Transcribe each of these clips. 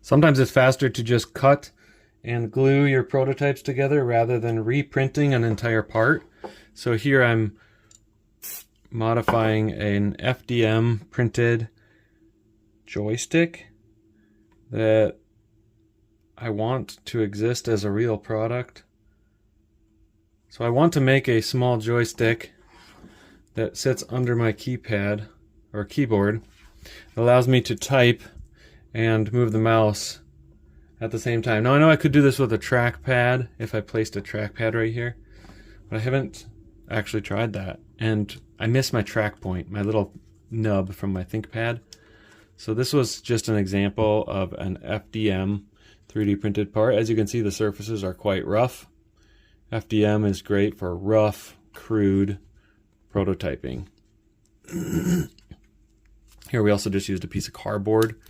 Sometimes it's faster to just cut and glue your prototypes together rather than reprinting an entire part. So here I'm modifying an FDM printed joystick that I want to exist as a real product. So I want to make a small joystick that sits under my keypad or keyboard. It allows me to type and move the mouse at the same time. Now I know I could do this with a trackpad if I placed a trackpad right here, but I haven't actually tried that. And I missed my track point, my little nub from my ThinkPad. So this was just an example of an FDM 3D printed part. As you can see, the surfaces are quite rough. FDM is great for rough, crude prototyping. Here we also just used a piece of cardboard,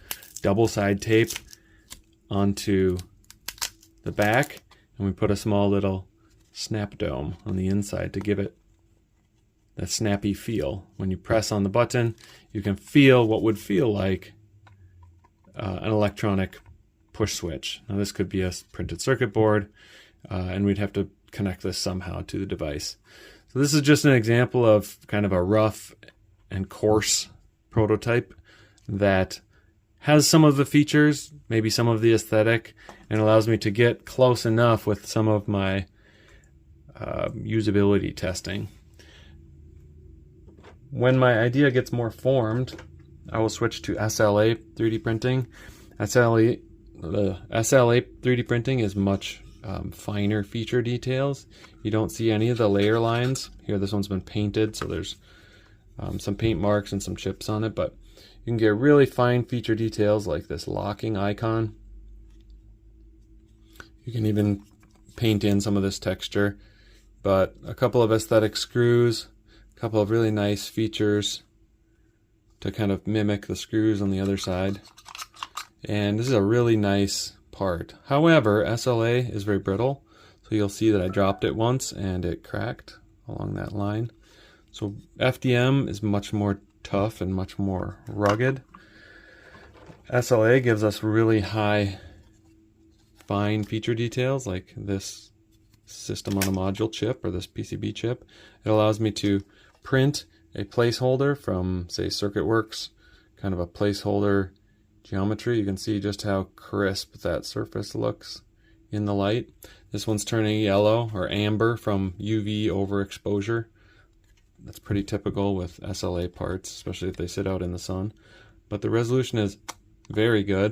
double side tape onto the back, and we put a small little snap dome on the inside to give it that snappy feel. When you press on the button, you can feel what would feel like an electronic push switch. Now this could be a printed circuit board, and we'd have to connect this somehow to the device. So this is just an example of kind of a rough and coarse prototype that has some of the features, maybe some of the aesthetic, and allows me to get close enough with some of my usability testing. When my idea gets more formed, I will switch to SLA 3D printing. SLA 3D printing is much finer feature details. You don't see any of the layer lines. Here this one's been painted, so there's some paint marks and some chips on it, but you can get really fine feature details like this locking icon. You can even paint in some of this texture, but a couple of aesthetic screws, a couple of really nice features to kind of mimic the screws on the other side. And this is a really nice part. However, SLA is very brittle, so you'll see that I dropped it once and it cracked along that line. So FDM is much more tough and much more rugged. SLA gives us really high, fine feature details like this system on a module chip or this PCB chip. It allows me to print a placeholder from, say, CircuitWorks, kind of a placeholder geometry. You can see just how crisp that surface looks in the light. This one's turning yellow or amber from UV overexposure. That's pretty typical with SLA parts, especially if they sit out in the sun. But the resolution is very good.